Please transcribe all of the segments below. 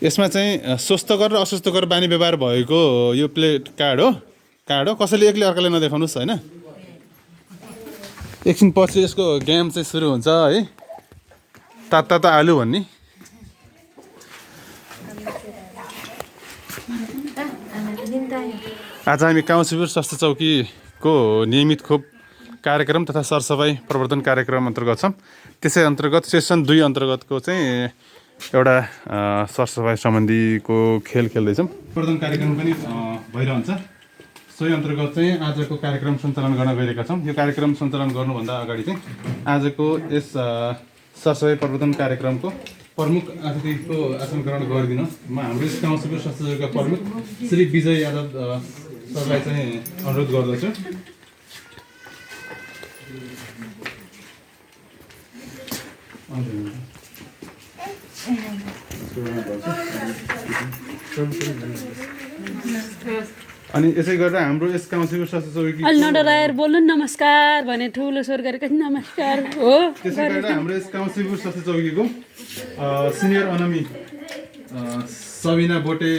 यसमा चाहिँ स्वस्थकर र अस्वस्थकर बानी व्यवहार भएको यो प्लेट कार्ड हो कसैले एक्लै अर्काले नदेखाउनुहोस् होइन। एकछिन पछि यसको गेम चाहिँ सुरु हुन्छ है। ताता आलु भन्ने आज हामी काउसीपुर स्वास्थ्य चौकीको नियमित खोप कार्यक्रम तथा सरसफाइ प्रवर्धन कार्यक्रम अन्तर्गत छौँ। त्यसै अन्तर्गत सेसन 2 अन्तर्गतको चाहिँ एउटा सरसफाइ सम्बन्धीको खेल खेल्दैछौँ। प्रवर्धन कार्यक्रम पनि भइरहन्छ। सोही अन्तर्गत चाहिँ आजको कार्यक्रम सञ्चालन गर्न गइरहेका छौँ। यो कार्यक्रम सञ्चालन गर्नुभन्दा अगाडि चाहिँ आजको यस सरसफाइ प्रवर्धन कार्यक्रमको प्रमुख अतिथिको आसन ग्रहण गरिदिन म हाम्रो यस काउसीपुर स्वास्थ्य चौकीका प्रमुख श्री विजय यादव सरलाई चाहिँ अनुरोध गर्दछु। अनि यसै गरेर हाम्रो यस काउसीपुर स्वास्थ्य चौकी अलि नडराएर बोल्नु नमस्कार भने ठुलो स्वर गरेको नमस्कार हो। त्यसै गरेर हाम्रो यस काउसीपुर स्वास्थ्य चौकीको सिनियर अनमी सबिना बोटे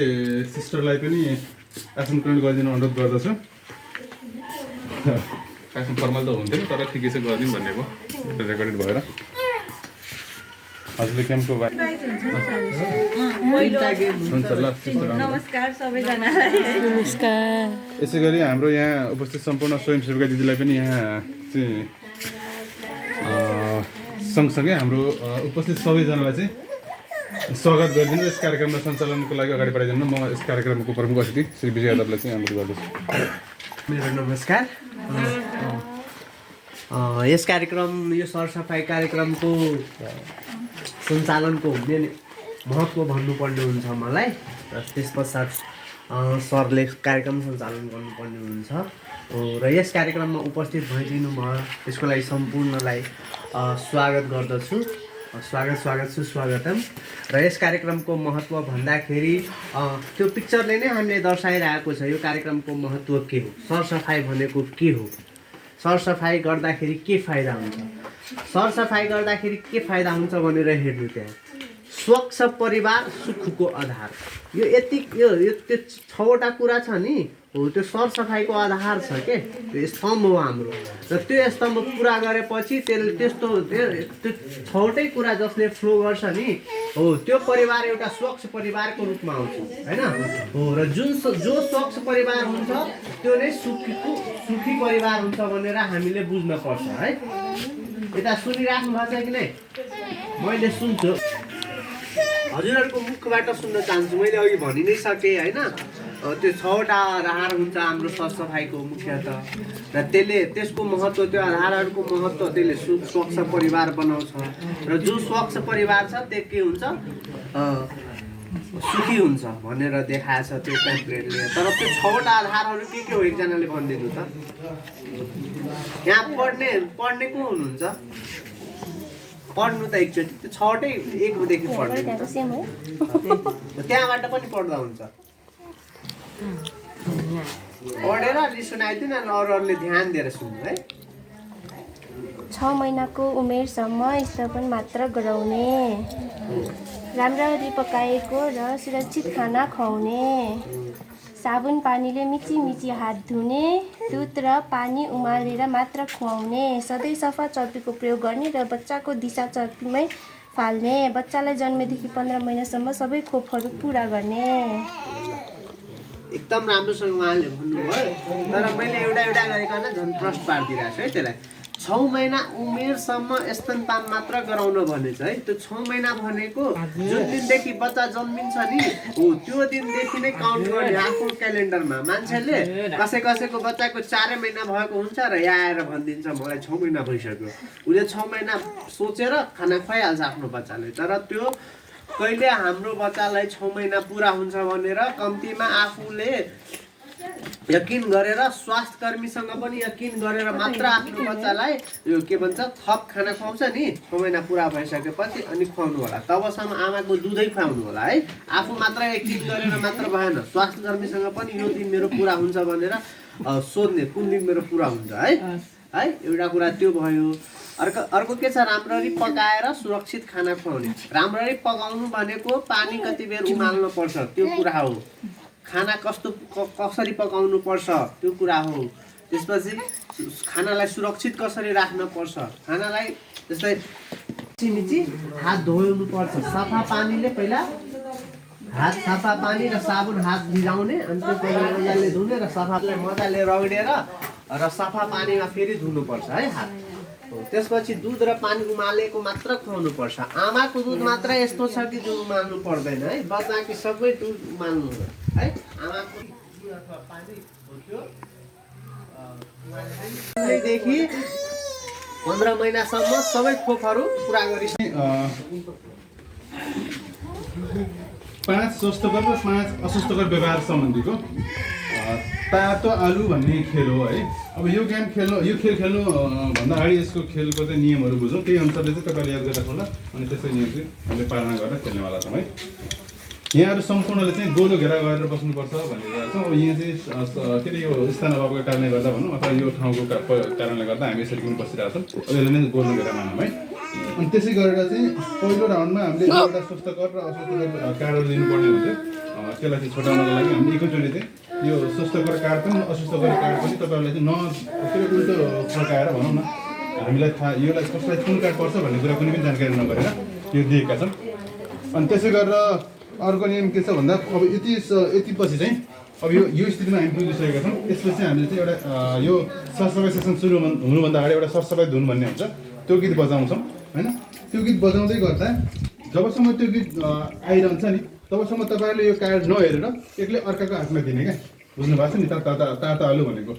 सिस्टरलाई पनि आसन ग्रहण गरिदिनु अनुरोध गर्दछु। आसन फर्मल त हुन्थ्यो तर ठिकै छ गरिदिउँ भनेको रेकर्डेड भएर। हजुरले क्याम्पको नमस्कार सबैजनालाई। नमस्कार। यसै गरी हाम्रो यहाँ उपस्थित सम्पूर्ण स्वयंसेविका दिदीलाई पनि यहाँ चाहिँ सँगसँगै हाम्रो उपस्थित सबैजनालाई चाहिँ स्वागत गरिदिनु। यस कार्यक्रमलाई सञ्चालनको लागि अगाडि बढाइदिनु। म यस कार्यक्रमको प्रमुख अतिथि श्री विजय यादवलाई चाहिँ अनुरोध गर्दछु। मेरो नमस्कार। यस कार्यक्रम यो सरसफाइ कार्यक्रमको सञ्चालनको हुने महत्त्व भन्नुपर्ने हुन्छ मलाई र त्यस पश्चात सरले कार्यक्रम सञ्चालन गर्नुपर्ने हुन्छ र यस कार्यक्रममा उपस्थित भइदिनु भयो त्यसको लागि सम्पूर्णलाई स्वागत गर्दछु। स्वागत सुस्वागतम। र यस कार्यक्रमको महत्त्व भन्दाखेरि त्यो पिक्चरले नै हामीले दर्शाइरहेको छ यो कार्यक्रमको महत्त्व के हो, सरसफाइ भनेको के हो, सरसफाइ गर्दाखेरि के फाइदा हुन्छ, सरसफाइ गर्दाखेरि के फाइदा हुन्छ भनेर हेर्नु। त्यहाँ स्वच्छ परिवार सुखको आधार यो यति यो त्यो 6वटा कुरा छ नि हो त्यो सरसफाइको आधार छ के त्यो स्तम्भ हो हाम्रो। र त्यो स्तम्भ पुरा गरेपछि त्यसले त्यस्तो त्यो 6वटै कुरा जसले फ्लो गर्छ नि हो त्यो परिवार एउटा स्वच्छ परिवारको रूपमा आउँछ हैन हो। र जो स्वच्छ परिवार हुन्छ त्यो नै सुखी परिवार हुन्छ भनेर हामीले बुझ्न पर्छ है। यता सुनिराख्नु भएको छ कि नै? मैले सुन्छु, हजुरहरूको मुखबाट सुन्न चाहन्छु। मैले अघि भनि नै सकेँ होइन। त्यो 6वटा आधार हुन्छ हाम्रो सरसफाइको मुख्यतः र त्यसको महत्त्व त्यो आधारहरूको महत्त्व त्यसले स्वच्छ परिवार बनाउँछ र जो स्वच्छ परिवार छ त्यो के हुन्छ सुखी हुन्छ भनेर देखाएको छ त्यो प्याम्फलेटले। तर त्यो 6वटा आधारहरू के हो एकजनाले भनिदिनु त? यहाँ पढ्ने को हुनुहुन्छ? पढ्नु त एकचोटि त्यो 6वटै 1 देखि पढ्नु त्यहाँबाट पनि पढ्दा हुन्छ। पढेर सुनाइदिनु अनि अरूहरूले ध्यान दिएर सुन्नु है। 6 महिनाको उमेरसम्म स्तनपान मात्र गराउने, राम्ररी पकाएको र सुरक्षित खाना खुवाउने, साबुन पानीले मिची हात धुने, दुध र पानी उमालेर मात्र खुवाउने, सधैँ सफा चर्पीको प्रयोग गर्ने र बच्चाको दिशा चर्पीमै फाल्ने, बच्चालाई जन्मेदेखि 15 महिनासम्म सबै खोपहरू पुरा गर्ने। एकदम राम्रोसँग उहाँले भन्नुभयो। तर मैले एउटा गरिकन झन् प्रश्न पारिदिरहेको छु है त्यसलाई। 6 महिना उमेरसम्म स्तनपान मात्र गराउन भनेछ है। त्यो 6 महिना भनेको जुन दिनदेखि बच्चा जन्मिन्छ नि हो त्यो दिनदेखि नै काउन्ट गर्ने आफ्नो क्यालेन्डरमा। मान्छेले कसैको बच्चाको 4 महिना भएको हुन्छ र यहाँ आएर भनिदिन्छ मलाई 6 महिना भइसक्यो। उसले 6 महिना सोचेर खाना खुवाइहाल्छ आफ्नो बच्चाले। तर त्यो कहिले हाम्रो बच्चालाई 6 महिना पुरा हुन्छ भनेर कम्तीमा आफूले यकिन गरेर स्वास्थ्य कर्मीसँग पनि यकिन गरेर मात्र आफ्नो बच्चालाई यो के भन्छ थप खाना खुवाउँछ नि 6 महिना पुरा भइसकेपछि अनि खुवाउनु होला। तबसम्म आमाको दुधै खुवाउनु होला है। आफू मात्र यकिन गरेर मात्र भएन, स्वास्थ्य कर्मीसँग पनि यो दिन मेरो पुरा हुन्छ भनेर सोध्ने कुन दिन मेरो पुरा हुन्छ है। एउटा कुरा त्यो भयो। अर्को के छ राम्ररी पकाएर सुरक्षित खाना खुवाउने। राम्ररी पकाउनु भनेको पानी कति बेर उमाल्नु पर्छ त्यो कुरा हो। खाना कसरी पकाउनु पर्छ त्यो कुरा हो। त्यसपछि खानालाई सुरक्षित कसरी राख्न पर्छ, खानालाई जस्तै मिची हात धोउनु पर्छ सफा पानीले। पहिला हात सफा पानी र साबुन हात भिजाउने अनि त्यो मजाले धुने र सफालाई मजाले रगडेर र सफा पानीमा फेरि धुनुपर्छ है हात। त्यसपछि दुध र पानी उमालेको मात्र खुवाउनु पर्छ। आमाको दुध मात्र यस्तो छ कि दुध उमाल्नु पर्दैन है, बाँकी सबै दुध उमाल्नु है। आमाको दुध अथवा पानी देखि 15 महिनासम्म सबै खोपहरू पुरा गरि 5 स्वस्थकर र 5 अस्वस्थकर व्यवहार सम्बन्धीको तातो आलु भन्ने खेल हो है। अब यो खेल खेल्नु भन्दा अगाडि यसको खेलको चाहिँ नियमहरू बुझौँ। त्यही अनुसारले चाहिँ तपाईँले याद गरेर होला अनि त्यसै नियम चाहिँ हामीले पालना गरेर खेल्नेवाला छौँ है। यहाँहरू सम्पूर्णले चाहिँ गोलो घेरा गरेर बस्नुपर्छ भनेर छौँ। अब यहाँ चाहिँ के अरे यो स्थान अभावको कारणले गर्दा भनौँ अथवा यो ठाउँको कारणले गर्दा हामी यसरी पनि बसिरहेको छौँ। यसले नै गोलो घेरा मानौँ है। अनि त्यसै गरेर चाहिँ पहिलो राउन्डमा हामीले एउटा स्वस्थकर र अस्वस्थकर कार्डहरू दिनुपर्ने हुन्छ। त्यसलाई चाहिँ छुटाउनको लागि हामीले एकैचोटि चाहिँ यो स्वस्थकर कार्ड पनि अस्वस्थकर कार्ड पनि तपाईँहरूलाई चाहिँ उल्टो फर्काएर भनौँ न हामीलाई थाहा योलाई कसलाई कुन कार्ड पर्छ भन्ने कुरा कुनै पनि जानकारी नगरेर यो दिएका छन्। अनि त्यसै गरेर अर्को नियम के छ भन्दा अब यति पछि चाहिँ अब यो स्थितिमा हामी पुगिसकेका छौँ। यसपछि चाहिँ हामीले चाहिँ एउटा यो सरसफाइ सेसन सुरु हुनुभन्दा अगाडि एउटा सरसफाइ धुन भन्ने हुन्छ, त्यो गीत बजाउँछौँ होइन। त्यो गीत बजाउँदै गर्दा जबसम्म त्यो गीत आइरहन्छ नि तबसम्म तपाईँहरूले यो कार्ड नहेरेर एक्लै अर्काको हातमा दिने क्या, बुझ्नुभएको छ नि। तातो आलु भनेको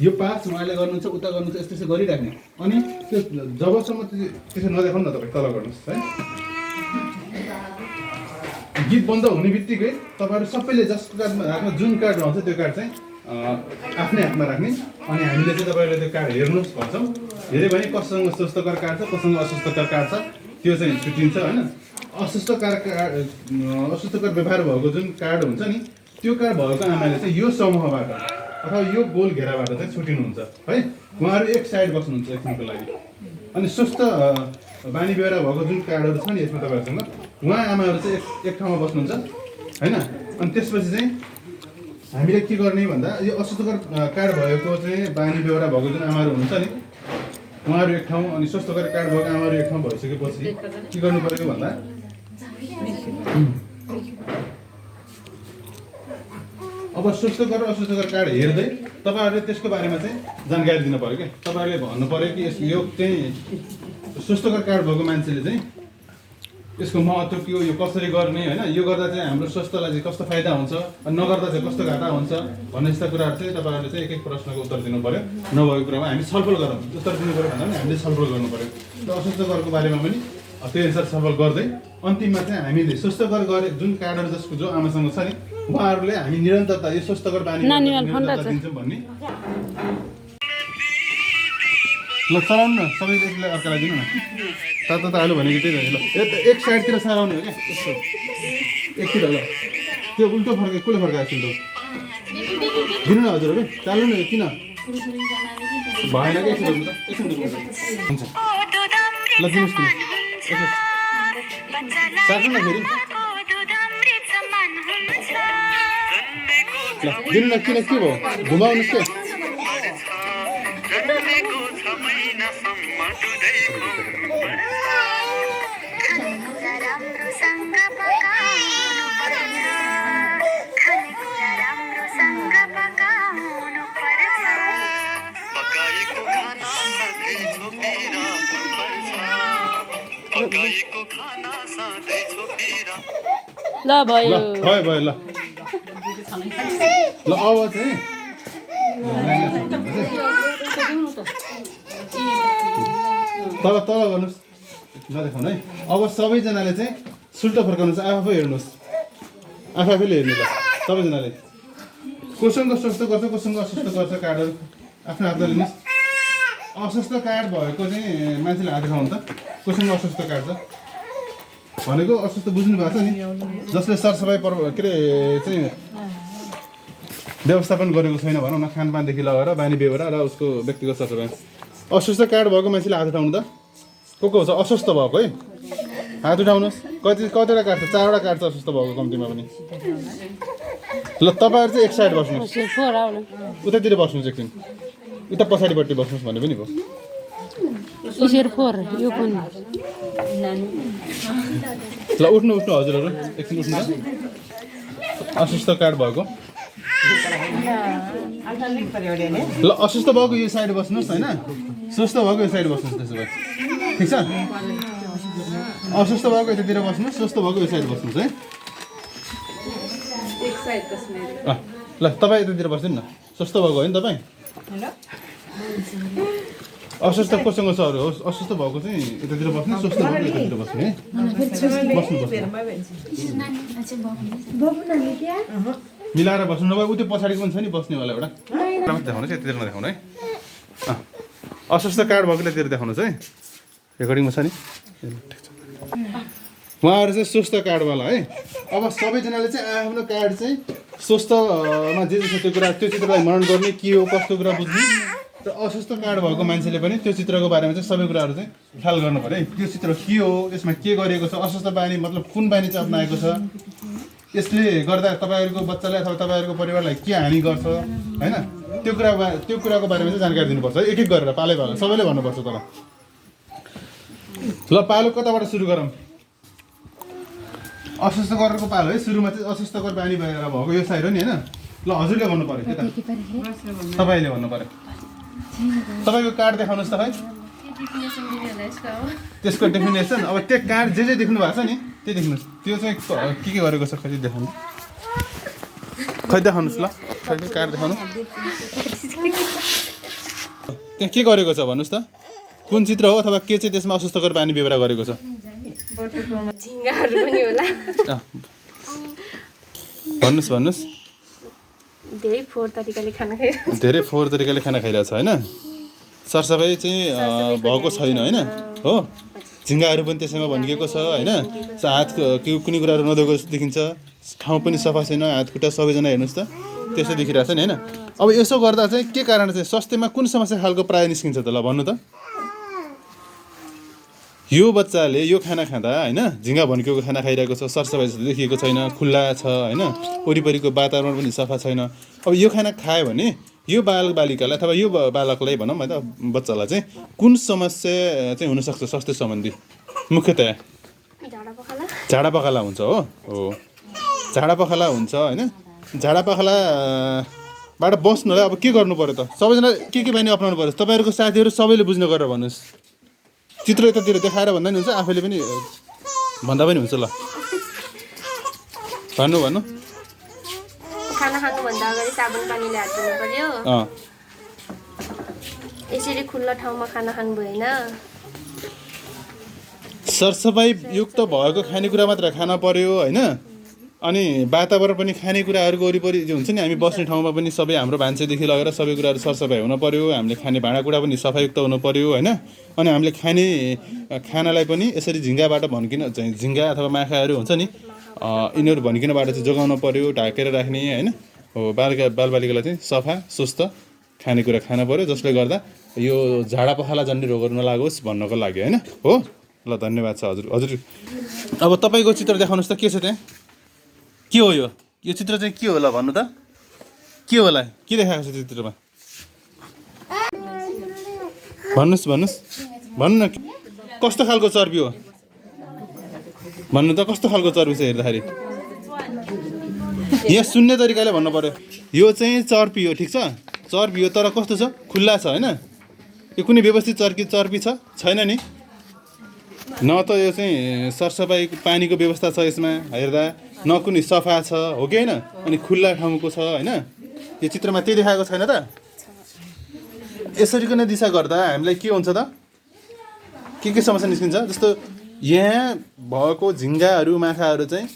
यो पास उहाँले गर्नुहुन्छ उता गर्नुहुन्छ यस्तो गरिराख्ने। अनि त्यो जबसम्म त्यसो नदेखाउनु न तपाईँ तल गर्नुहोस् है। गीत बन्द हुने बित्तिकै तपाईँहरू सबैले जसको कार्डमा राख्नु जुन कार्ड रहन्छ त्यो कार्ड चाहिँ आफ्नै हातमा राख्ने। अनि हामीले चाहिँ तपाईँहरूले त्यो कार्ड हेर्नुहोस् भन्छौँ। हेऱ्यो भने कसँग स्वस्थकर कार्ड छ कसँग अस्वस्थकर कार्ड छ त्यो चाहिँ छुट्टिन्छ होइन। अस्वस्थकर व्यवहार भएको जुन कार्ड हुन्छ नि त्यो कार्ड भएको आमाले चाहिँ यो समूहबाट अथवा यो गोल घेराबाट चाहिँ छुट्टिनुहुन्छ है। उहाँहरू एक साइड बस्नुहुन्छ एकछिनको लागि। अनि स्वस्थ बानी बेहोरा भएको जुन कार्डहरू छ नि यसमा तपाईँहरूसँग उहाँ आमाहरू चाहिँ एक ठाउँमा बस्नुहुन्छ होइन। अनि त्यसपछि चाहिँ हामीले के गर्ने भन्दा यो अस्वस्थकर कार्ड भएको चाहिँ बानी बेहोरा भएको जुन आमाहरू हुनुहुन्छ नि उहाँहरू एक ठाउँ अनि स्वस्थकर कार्ड भएको आमाहरू एक ठाउँ भइसकेपछि के गर्नु पऱ्यो भन्दा अब स्वस्थकर र अस्वस्थकर कार्ड हेर्दै तपाईँहरूले त्यसको बारेमा चाहिँ जानकारी दिनु पऱ्यो क्या। तपाईँहरूले भन्नु पऱ्यो कि यो चाहिँ स्वस्थकर कार्ड भएको मान्छेले चाहिँ यसको महत्त्व के हो, यो कसरी गर्ने होइन, यो गर्दा चाहिँ हाम्रो स्वास्थ्यलाई चाहिँ कस्तो फाइदा हुन्छ अनि नगर्दा चाहिँ कस्तो घाटा हुन्छ भन्ने जस्ता कुराहरू चाहिँ तपाईँहरूले चाहिँ एक प्रश्नको उत्तर दिनु पऱ्यो। नभएको कुरामा हामी छलफल गरौँ। उत्तर दिनु पऱ्यो भन्दा पनि हामीले छलफल गर्नु पऱ्यो। र अस्वस्थकरको बारेमा पनि त्यही अनुसार छलफल गर्दै अन्तिममा चाहिँ हामीले स्वस्थकर गरे जुन कार्डहरू जसको जो आमासँग छ नि उहाँहरूले हामी निरन्तरता यो स्वस्थकर बानी दिन्छौँ भन्ने। ल चलाउनु न सबैले यसलाई अर्कालाई दिनु न। तातो आलु भनेको त्यही हो। ल एक साइडतिर सराउने हो क्या यस्तो एकतिर। ल त्यो उल्टो फर्के कसले फर्काएको छ दिनु न हजुरहरू चाल्नु न। किन भएन कि एकछिन हुन्छ ल दिनुहोस् किन साट्नु न फेरि। ल दिनु न किन के भयो घुमाउनुहोस् के। ल भयो भयो ल ल अब चाहिँ तल गर्नुहोस् नदेखाउनु है। अब सबैजनाले चाहिँ सुल्टो फर्काउनुहोस् आफै हेर्नुहोस् आफैले हेर्नु ल सबैजनाले कोसँग स्वस्थ गर्छ कोसँग अस्वस्थ गर्छ कार्डहरू आफ्नो हातमा लिनुहोस्। अस्वस्थ कार्ड भएको चाहिँ मान्छेले हात देखाउनु त कोसँग अस्वस्थ कार्ड छ भनेको अस्वस्थ बुझ्नु भएको छ नि जसले सरसफाइ के अरे चाहिँ व्यवस्थापन गरेको छैन भनौँ न खानपानदेखि लगेर बानी बेहोरा र उसको व्यक्तिगत सरसफाइ अस्वस्थ कार्ड भएको मान्छेले हात उठाउनु त को छ अस्वस्थ भएको है हात उठाउनुहोस् कतिवटा कार्ड छ 4वटा कार्ड छ अस्वस्थ भएको कम्तीमा पनि ल तपाईँहरू चाहिँ एक साइड बस्नुहोस् उतातिर बस्नुहोस् एकछिन उता पछाडिपट्टि बस्नुहोस् भने पनि भयो ल उठ्नु हजुरहरू एकछिन उठ्नु अस्वस्थ कार्ड भएको ल अस्वस्थ भएको यो साइड बस्नुहोस् होइन स्वस्थ भएको यो साइड बस्नुहोस् त्यसो भए ठिक छ अस्वस्थ भएको यतातिर बस्नुहोस् स्वस्थ भएको यो साइड बस्नुहोस् है ल तपाईँ यतातिर बस्दैन न स्वस्थ भएको होइन तपाईँ अस्वस्थ कोसँग छ अरू अस्वस्थ भएको चाहिँ यतातिर बस्नु स्वस्थ भएको यतातिर बस्नु है मिलाएर बस्नु नभए उ त्यो पछाडिको पनि छ नि बस्नेवाला एउटा देखाउनुहोस् यतातिर नदेखाउनु है अस्वस्थ कार्ड भएकोले यतातिर देखाउनुहोस् है रेकर्डिङमा छ नि उहाँहरू चाहिँ स्वस्थ कार्डवाला है अब सबैजनाले चाहिँ आफ्नो कार्ड चाहिँ स्वस्थमा जे छ त्यो कुरा त्यो चित्रलाई मनन गर्ने के हो कस्तो कुरा बुझ्ने र अस्वस्थ कार्ड भएको मान्छेले पनि त्यो चित्रको बारेमा चाहिँ सबै कुराहरू चाहिँ ख्याल गर्नु पर्यो है त्यो चित्र के हो यसमा के गरिएको छ अस्वस्थ बानी मतलब कुन बानी चाहिँ अप्नाएको छ यसले गर्दा तपाईँहरूको बच्चालाई अथवा तपाईँहरूको परिवारलाई के हानि गर्छ होइन त्यो कुराको बारेमा चाहिँ जानकारी दिनुपर्छ एक एक गरेर पालै सबैले भन्नुपर्छ तर ल पालो कताबाट सुरु गरौँ अस्वस्थकरको पालो है सुरुमा चाहिँ अस्वस्थकर बानी भएर भएको यो साइड हो नि होइन ल हजुरले भन्नु पर्यो के त तपाईँले भन्नु पर्यो तपाईँको कार्ड देखाउनुहोस् त खै त्यसको डेफिनेसन अब त्यो कार्ड जे देख्नु भएको छ नि त्यो देख्नुहोस् त्यो चाहिँ के गरेको छ खै देखाउनु खै देखाउनुहोस् ल खै कार्ड देखाउनु त्यहाँ के गरेको छ भन्नुहोस् त कुन चित्र हो अथवा के चाहिँ त्यसमा अस्वस्थकर बानी बेहोरा गरेको छ भन्नुहोस् धेरै फोहोर तरिकाले खाना खाइरहेछ होइन सरसफाइ चाहिँ भएको छैन होइन हो झिङ्गाहरू पनि त्यसैमा भनिएको छ होइन हात कुनै कुराहरू नधोएको जस्तो देखिन्छ ठाउँ पनि सफा छैन हात खुट्टा सबैजना हेर्नुहोस् त त्यस्तो देखिरहेछ नि होइन अब यसो गर्दा चाहिँ के कारण चाहिँ स्वास्थ्यमा कुन समस्या खालको प्रायः निस्किन्छ त ल भन्नु त यो बच्चाले यो खाना खाँदा होइन झिङ्गा भन्केको खाना खाइरहेको छ सरसफाइ जस्तो देखिएको छैन खुल्ला छ होइन वरिपरिको वातावरण पनि सफा छैन अब यो खाना खायो भने यो बालबालिकालाई अथवा यो बालकलाई भनौँ है त बच्चालाई चाहिँ कुन समस्या चाहिँ हुनसक्छ स्वास्थ्य सम्बन्धी मुख्यतया झाडा पखाला हुन्छ हो झाडा पखाला हुन्छ होइन झाडा पखालाबाट बस्नलाई अब के गर्नु पर्यो त सबैजना के बानी अप्नाउनु पर्यो तपाईँहरूको साथीहरू सबैले बुझ्न गरेर भन्नुहोस् चित्र यतातिर देखाएर भन्दा नि हुन्छ आफैले पनि भन्दा पनि हुन्छ ल भन्नु खाना खानुभन्दा अगाडि साबुन पानीले हात धुनु पर्यो यसरी खुल्ला ठाउँमा खाना खानु भएन सरसफाइ युक्त भएको खानेकुरा मात्र खान पर्यो होइन अनि वातावरण पनि खानेकुराहरूको वरिपरि जो हुन्छ नि हामी बस्ने ठाउँमा पनि सबै हाम्रो भान्सेदेखि लगेर सबै कुराहरू सरसफाइ हुन पर्यो हामीले खाने भाँडाकुँडा पनि सफायुक्त हुनु पर्यो होइन अनि हामीले खाने खानालाई पनि यसरी झिङ्गाबाट भन्किन झिङ्गा अथवा माखाहरू हुन्छ नि यिनीहरू भन्किनबाट चाहिँ जोगाउन पर्यो ढाकेर राख्ने होइन हो बालबालिकालाई चाहिँ सफा स्वस्थ खानेकुरा खान पर्यो जसले गर्दा यो झाडा पखाला जन्ने रोगहरू नलागोस् भन्नको लागि होइन हो ल धन्यवाद छ हजुर अब तपाईँको चित्र देखाउनुहोस् त के छ त्यहाँ के हो यो चित्र चाहिँ के होला भन्नु त के होला के देखाएको छ चित्रमा भन्नुहोस् भन्नु न कस्तो खालको चर्बी हो भन्नु त कस्तो खालको चर्बी छ हेर्दाखेरि यहाँ सुन्ने तरिकाले भन्नु पर्यो यो चाहिँ चर्बी हो ठिक छ चर्बी हो तर कस्तो छ खुल्ला छ होइन यो कुनै व्यवस्थित चर्बी छैन नि न त यो चाहिँ सरसफाइ पानीको व्यवस्था छ यसमा हेर्दा न कुनै सफा छ हो कि होइन अनि खुल्ला ठाउँको छ होइन यो चित्रमा त्यही देखाएको छैन त यसरी नै दिशा गर्दा हामीलाई के हुन्छ त के समस्या निस्किन्छ जस्तो यहाँ भएको झिङ्गाहरू माछाहरू चाहिँ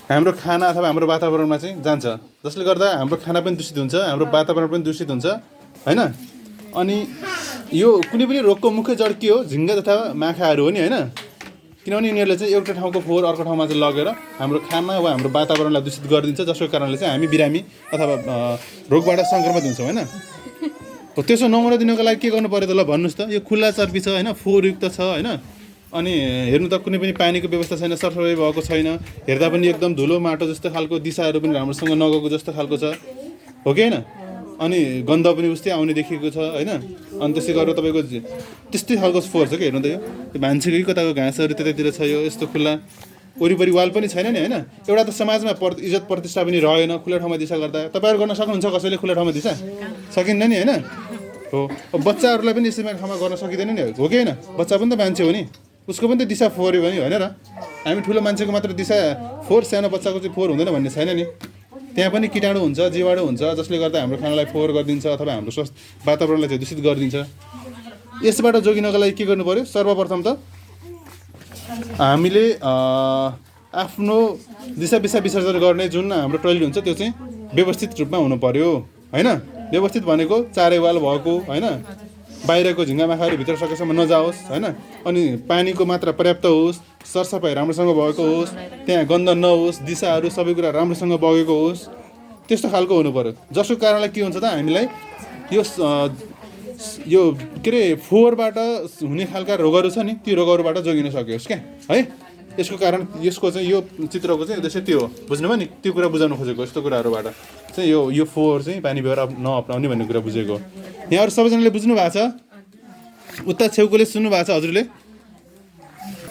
हाम्रो खाना अथवा हाम्रो वातावरणमा चाहिँ जान्छ जसले गर्दा हाम्रो खाना पनि दूषित हुन्छ हाम्रो वातावरण पनि दूषित हुन्छ होइन अनि यो कुनै पनि रोगको मुख्य जड के हो झिङ्गा तथा माछाहरू हो नि होइन किनभने यिनीहरूले चाहिँ एउटा ठाउँको फोहोर अर्को ठाउँमा चाहिँ लगेर हाम्रो खाना वा हाम्रो वातावरणलाई दूषित गरिदिन्छ जसको कारणले चाहिँ हामी बिरामी अथवा रोगबाट सङ्क्रमित हुन्छौँ होइन हो त्यसो नहुन दिनको लागि के गर्नु पर्यो त ल भन्नुहोस् त। यो खुल्ला चर्पी छ होइन, फोहोरयुक्त छ होइन, अनि हेर्नु त कुनै पनि पानीको व्यवस्था छैन, सरसफाइ भएको छैन, हेर्दा पनि एकदम धुलो माटो जस्तो खालको, दिशाहरू पनि राम्रोसँग नगएको जस्तो खालको छ, हो कि होइन? अनि गन्ध पनि उस्तै आउने देखिएको छ होइन। अनि त्यसै गरेर तपाईँको त्यस्तै खालको फोहोर छ कि हेर्नु त यो भान्सेको कि कताको घाँसहरू त्यतातिर छ, यो यस्तो खुल्ला, वरिपरि वाल पनि छैन नि होइन। एउटा त समाजमा इज्जत प्रतिष्ठा पनि रहेन खुल्ला ठाउँमा दिशा गर्दा। तपाईँहरू गर्न सक्नुहुन्छ कसैले खुल्ला ठाउँमा दिशा? सकिन्न नि होइन। हो अब बच्चाहरूलाई पनि यसरी ठाउँमा गर्न सकिँदैन नि, हो कि होइन? बच्चा पनि त मान्छे हो नि, उसको पनि त दिशा फोहोर्यो भने होइन र। हामी ठुलो मान्छेको मात्र दिशा फोहोर, सानो बच्चाको चाहिँ फोहोर हुँदैन भन्ने छैन नि। त्यहाँ पनि कीटाणु हुन्छ, जीवाणु हुन्छ, जसले गर्दा हाम्रो खानालाई फोहोर गरिदिन्छ अथवा हाम्रो स्वास्थ्य वातावरणलाई चाहिँ दूषित गरिदिन्छ। यसबाट जोगिनको लागि के गर्नु पऱ्यो? सर्वप्रथम त हामीले आफ्नो दिशा विसर्जन गर्ने जुन हाम्रो टोइलेट हुन्छ त्यो चाहिँ व्यवस्थित रूपमा हुनु पऱ्यो होइन। व्यवस्थित भनेको चारै वाल भएको होइन, बाहिरको झिङ्गा माखाहरू भित्र सकेसम्म नजाओस् होइन, अनि पानीको मात्रा पर्याप्त होस्, सरसफाइ राम्रोसँग भएको होस्, त्यहाँ गन्ध नहोस्, दिशाहरू सबै कुरा राम्रोसँग बगेको होस्, त्यस्तो खालको हुनु पऱ्यो। जसको कारणले के हुन्छ त हामीलाई यो के अरे फोहोरबाट हुने खालका रोगहरू छ नि, ती रोगहरूबाट जोगिन सकियोस् क्या है। यसको कारण यसको चाहिँ यो चित्रको चाहिँ उद्देश्य त्यो हो, बुझ्नुभयो नि? त्यो कुरा बुझाउनु खोजेको यस्तो कुराहरूबाट चाहिँ यो फोहोर चाहिँ पानी व्यवहार नअप्नाउने भन्ने कुरा बुझेको। यहाँहरू सबैजनाले बुझ्नु भएको छ? उता छेउकोले सुन्नु भएको छ हजुरले?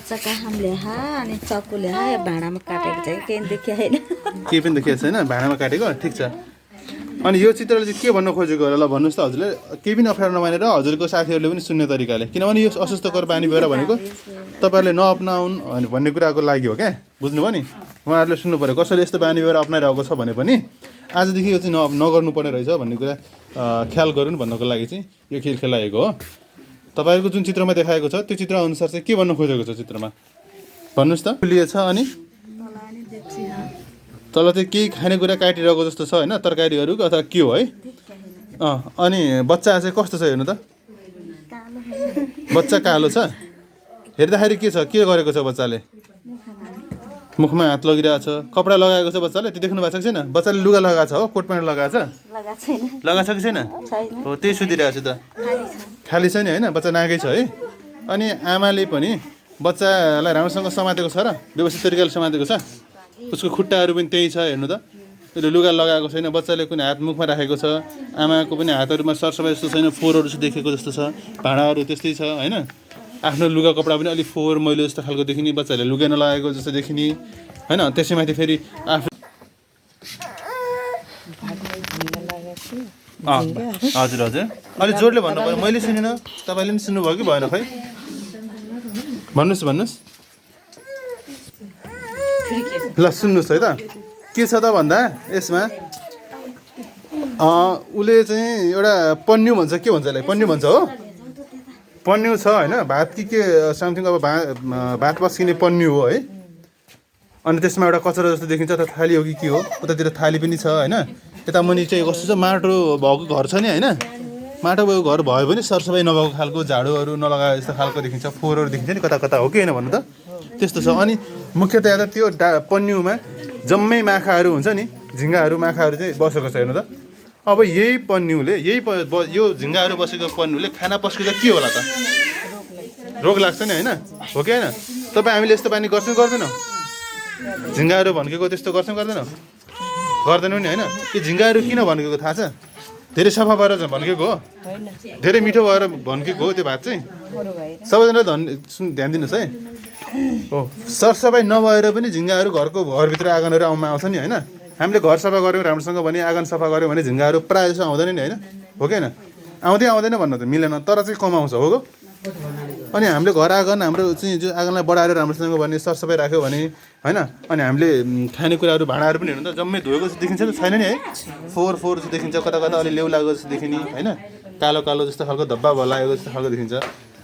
चकाहाम ल्याहा अनि चक्कु ल्याहा, यो भाँडामा काटेको छ कि केही देखिया होइन। केही पनि देखिएको छैन, भाँडामा काटेको, ठिक छ। अनि यो चित्रले चाहिँ के भन्न खोजेको होला ल भन्नुहोस् त हजुरले? केही पनि अप्ठ्यारो नमानेर हजुरको साथीहरूले पनि सुन्ने तरिकाले, किनभने यो अस्वास्थ्यकर पानी व्यवहार भनेको तपाईँहरूले नअप्नाउन् भन्ने कुराको लागि हो क्या, बुझ्नुभयो नि? उहाँहरूले सुन्नु पऱ्यो कसैले यस्तो बानी व्यवहार अप्नाइरहेको छ भने पनि आजदेखि यो चाहिँ नगर्नुपर्ने रहेछ भन्ने कुरा ख्याल गरून् भन्नको लागि चाहिँ यो खेल खेलाएको हो। तपाईँहरूको जुन चित्रमा देखाएको छ त्यो चित्र अनुसार चाहिँ के भन्न खोजेको छ चित्रमा भन्नुहोस् त? खुलिएछ अनि तल चाहिँ केही खानेकुरा काटिरहेको जस्तो छ होइन, तरकारीहरू अथवा के हो है। अनि बच्चा चाहिँ कस्तो छ हेर्नु त? बच्चा कालो छ, हेर्दाखेरि के छ, के गरेको छ बच्चाले? मुखमा हात लगिरहेको छ, कपडा लगाएको छ बच्चाले, त्यो देख्नु भएको छ कि छैन? बच्चाले लुगा लगाएको छ हो, कोट प्यान्ट लगाएको छ, लगाएको छ कि छैन? हो त्यही सुतिरहेको छ त, खाली छ नि होइन, बच्चा नागै छ है। अनि आमाले पनि बच्चालाई राम्रोसँग समातेको छ र व्यवस्थित तरिकाले समातेको छ, उसको खुट्टाहरू पनि त्यही छ हेर्नु त, त्यसले लुगा लगाएको छैन, बच्चाले कुनै हात मुखमा राखेको छ, आमाको पनि हातहरूमा सरसफाइ जस्तो छैन, फोहोरहरू चाहिँ देखेको जस्तो छ, भाँडाहरू त्यस्तै छ होइन, आफ्नो लुगा कपडा पनि अलिक फोहोर मैलो जस्तो खालको देखिने, बच्चाहरूले लुगा नलागेको जस्तो देखिने होइन। त्यसैमाथि फेरि आफू हजुर हजुर अलिक जोडले भन्नु पऱ्यो, मैले सुनिनँ, तपाईँले पनि सुन्नुभयो कि भएन खै? भन्नुहोस् भन्नुहोस् ल, सुन्नुहोस् है त के छ त भन्दा यसमा उसले चाहिँ एउटा पन्यु भन्छ, के भन्छ यसलाई? पन्यु भन्छ हो, पन्यु छ होइन, भात कि के समथिङ, अब भात पस्किने पन्यु हो है। अनि त्यसमा एउटा कचरा जस्तो देखिन्छ, त थाली हो कि के हो, उतातिर थाली पनि छ होइन। यता मुनि चाहिँ कस्तो छ, माटो भएको घर छ नि होइन, माटो भएको घर भयो भने सरसफाइ नभएको खालको, झाडुहरू नलगाएको जस्तो खालको देखिन्छ, फोहोरहरू देखिन्छ नि कता कता, हो कि होइन भन्नु त? त्यस्तो छ। अनि मुख्यतया त त्यो पन्युमा जम्मै माखाहरू हुन्छ नि, झिङ्गाहरू माखाहरू चाहिँ बसेको छ हेर्नु त। अब यही पन्युले यो झिङ्गाहरू बसेको पन्युले खाना पस्किँदा के होला त? रोग लाग्छ नि होइन, हो कि होइन? तपाईँ हामीले यस्तो पानी गर्छौँ गर्दैनौँ? झिङ्गाहरू भन्केको त्यस्तो गर्छौँ गर्दैनौँ? गर्दैनौँ नि होइन। यो झिङ्गाहरू किन भन्केको थाहा छ? धेरै सफा भएर भन्केको हो, धेरै मिठो भएर भन्केको हो त्यो भात चाहिँ। सबैजना ध्यान दिनुहोस् है। हो सरसफाइ नभएर पनि झिङ्गाहरू घरभित्र आँगनहरू आउँछ नि होइन। हामीले घर सफा गऱ्यौँ राम्रोसँग भने, आँगन सफा गऱ्यौँ भने झिङ्गाहरू प्रायः जस्तो आउँदैन नि होइन, हो कि होइन? आउँदैन भन्न त मिलेन, तर चाहिँ कमाउँछ हो। अनि हामीले घर आँगन हाम्रो चाहिँ जो आँगनलाई बढाएर राम्रोसँग भने, सरसफाइ राख्यो भने होइन, अनि हामीले खानेकुराहरू भाँडाहरू पनि हेर्नु त जम्मै धोएको जस्तो देखिन्छ त छैन नि है, फोहोर जस्तो देखिन्छ, कता कता अलि लेउ लागेको जस्तो देखिने होइन, कालो कालो जस्तो खालको धब्बा भलाएको जस्तो खालको देखिन्छ।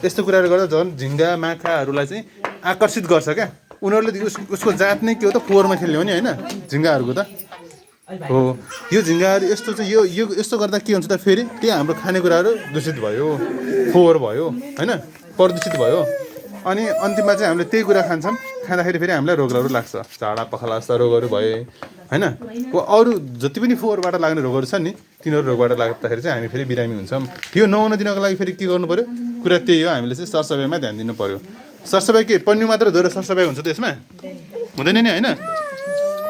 यस्तो कुराहरू गर्दा झन् झिङ्गा माछाहरूलाई चाहिँ आकर्षित गर्छ क्या। उनीहरूले उसको जात नै के हो त, फोहोरमा खेल्ने हो नि होइन, झिङ्गाहरूको त हो। यो झिङ्गाहरू यस्तो चाहिँ यो यस्तो गर्दा के हुन्छ त, फेरि त्यही हाम्रो खानेकुराहरू दूषित भयो, फोहोर भयो होइन, प्रदूषित भयो। अनि अन्तिममा चाहिँ हामीले त्यही कुरा खान्छौँ, खाँदाखेरि फेरि हामीलाई रोगहरू लाग्छ, झाडा पखाला जस्ता रोगहरू भए होइन। अरू जति पनि फोहोरबाट लाग्ने रोगहरू छन् नि तिनीहरू रोगबाट लाग्दाखेरि चाहिँ हामी फेरि बिरामी हुन्छौँ। यो नहुन दिनको लागि फेरि के गर्नु पऱ्यो? कुरा त्यही हो, हामीले चाहिँ सरसफाइमा ध्यान दिनु पऱ्यो। सरसफाइ के पन्यु मात्र धोएर सरसफाइ हुन्छ त्यसमा? हुँदैन नि होइन।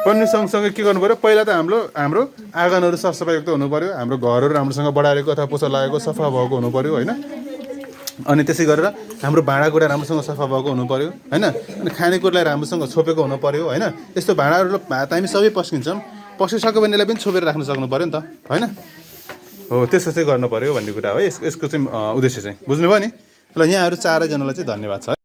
पन्यु सँगसँगै के गर्नु पऱ्यो? पहिला त हाम्रो आँगनहरू सरसफाइयुक्त हुनु पऱ्यो, हाम्रो घरहरू राम्रोसँग बढारेको अथवा पोचा लागेको सफा भएको हुनु पऱ्यो होइन। अनि त्यसै गरेर हाम्रो भाँडाकुँडा राम्रोसँग सफा भएको हुनु पऱ्यो होइन। अनि खानेकुरालाई राम्रोसँग छोपेको हुनु पऱ्यो होइन। यस्तो भाँडाहरू भात हामी सबै पस्किन्छौँ, पस्किसक्यो भने यसलाई पनि छोपेर राख्नु सक्नु पऱ्यो नि त होइन। हो त्यस्तो चाहिँ गर्नु पऱ्यो भन्ने कुरा हो यसको चाहिँ उद्देश्य चाहिँ। बुझ्नुभयो नि? ल यहाँहरू चारैजनालाई चाहिँ धन्यवाद छ।